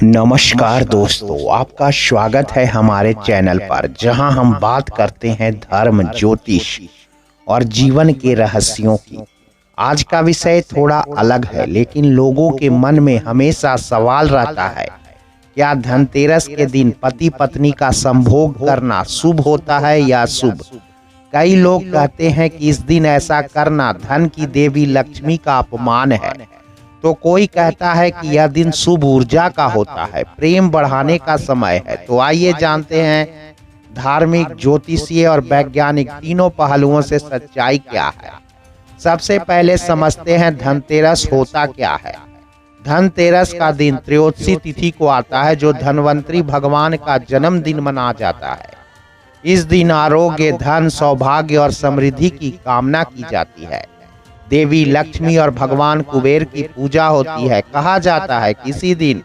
नमस्कार दोस्तों, आपका स्वागत है हमारे चैनल पर, जहां हम बात करते हैं धर्म, ज्योतिष और जीवन के रहस्यों की। आज का विषय थोड़ा अलग है, लेकिन लोगों के मन में हमेशा सवाल रहता है, क्या धनतेरस के दिन पति पत्नी का संभोग करना शुभ होता है या अशुभ। कई लोग कहते हैं कि इस दिन ऐसा करना धन की देवी लक्ष्मी का अपमान है, तो कोई कहता है कि यह दिन शुभ ऊर्जा का होता है, प्रेम बढ़ाने का समय है। तो आइए जानते हैं धार्मिक, ज्योतिषीय और वैज्ञानिक तीनों पहलुओं से सच्चाई क्या है। सबसे पहले समझते हैं धनतेरस होता क्या है। धनतेरस का दिन त्रयोदशी तिथि को आता है, जो धनवंतरी भगवान का जन्मदिन मना जाता है। इस दिन आरोग्य, धन, सौभाग्य और समृद्धि की कामना की जाती है। देवी लक्ष्मी और भगवान कुबेर की पूजा होती है। कहा जाता है कि इसी दिन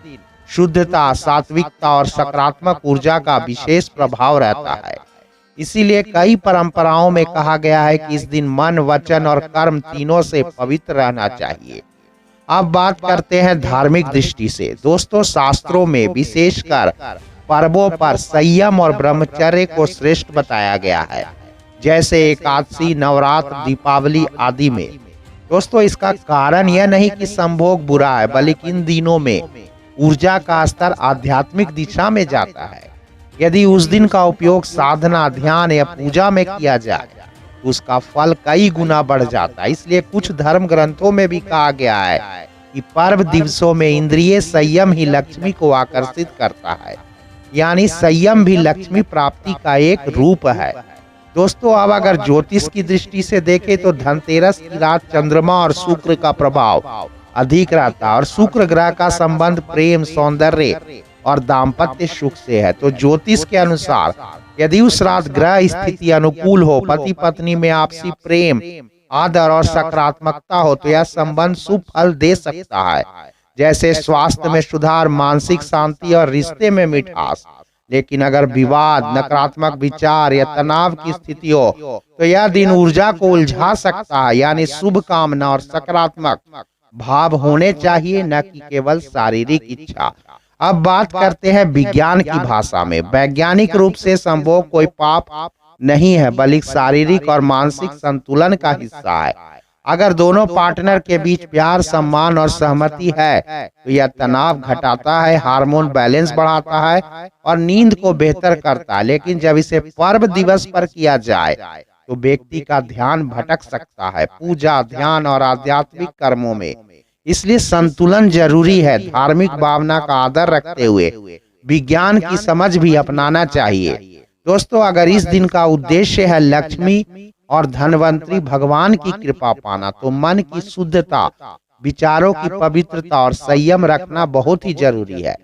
शुद्धता, सात्विकता और सकारात्मक ऊर्जा का विशेष प्रभाव रहता है। इसीलिए कई परंपराओं में कहा गया है कि इस दिन मन, वचन और कर्म तीनों से पवित्र रहना चाहिए। अब बात करते हैं धार्मिक दृष्टि से। दोस्तों, शास्त्रों में विशेषकर पर्वों पर संयम और ब्रह्मचर्य को श्रेष्ठ बताया गया है, जैसे एकादशी, नवरात्र, दीपावली आदि में। दोस्तों, इसका कारण यह नहीं कि संभोग बुरा है, बल्कि इन दिनों में ऊर्जा का स्तर आध्यात्मिक दिशा में जाता है। यदि उस दिन का उपयोग साधना, ध्यान या पूजा में किया जाए तो उसका फल कई गुना बढ़ जाता है। इसलिए कुछ धर्म ग्रंथों में भी कहा गया है कि पर्व दिवसों में इंद्रिय संयम ही लक्ष्मी को आकर्षित करता है, यानी संयम भी लक्ष्मी प्राप्ति का एक रूप है। दोस्तों, अब अगर ज्योतिष की दृष्टि से देखें तो धनतेरस की रात चंद्रमा और शुक्र का प्रभाव अधिक रहता है, और शुक्र ग्रह का संबंध प्रेम, सौंदर्य और दाम्पत्य सुख से है। तो ज्योतिष के अनुसार यदि उस रात ग्रह स्थिति अनुकूल हो, पति पत्नी में आपसी प्रेम, आदर और सकारात्मकता हो, तो यह संबंध शुभ फल दे सकता है, जैसे स्वास्थ्य में सुधार, मानसिक शांति और रिश्ते में मिठास। लेकिन अगर विवाद, नकारात्मक विचार या तनाव की स्थिति हो तो यह दिन ऊर्जा को उलझा सकता है, यानी शुभ कामना और सकारात्मक भाव होने चाहिए, न कि केवल शारीरिक इच्छा। अब बात करते हैं विज्ञान की भाषा में। वैज्ञानिक रूप से संभोग कोई पाप नहीं है, बल्कि शारीरिक और मानसिक संतुलन का हिस्सा है। अगर दोनों पार्टनर के बीच प्यार, सम्मान और सहमति है तो यह तनाव घटाता है, हार्मोन बैलेंस बढ़ाता है और नींद को बेहतर करता है। लेकिन जब इसे पर्व दिवस पर किया जाए तो व्यक्ति का ध्यान भटक सकता है पूजा, ध्यान और आध्यात्मिक कर्मों में। इसलिए संतुलन जरूरी है। धार्मिक भावना का आदर रखते हुए विज्ञान की समझ भी अपनाना चाहिए। दोस्तों, अगर इस दिन का उद्देश्य है लक्ष्मी और धनवंतरी भगवान की कृपा पाना, तो मन की शुद्धता, विचारों की पवित्रता और संयम रखना बहुत ही जरूरी है।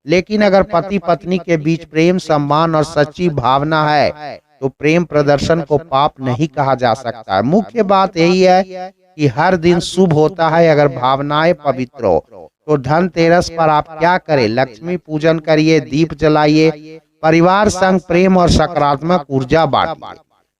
लेकिन अगर पति पत्नी के बीच प्रेम, सम्मान और सच्ची भावना है तो प्रेम प्रदर्शन को पाप नहीं कहा जा सकता है। मुख्य बात यही है कि हर दिन शुभ होता है अगर भावनाएं पवित्र हो। तो धनतेरस पर आप क्या करें? लक्ष्मी पूजन करिए, दीप जलाइए, परिवार संग प्रेम और सकारात्मक ऊर्जा बांटिए।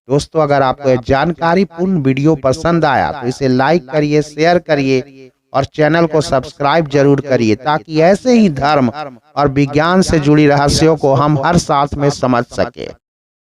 दोस्तों, अगर आपको यह जानकारी पूर्ण वीडियो पसंद आया तो इसे लाइक करिए, शेयर करिए और चैनल को सब्सक्राइब जरूर करिए, ताकि ऐसे ही धर्म और विज्ञान से जुड़ी रहस्यों को हम हर साथ में समझ सके।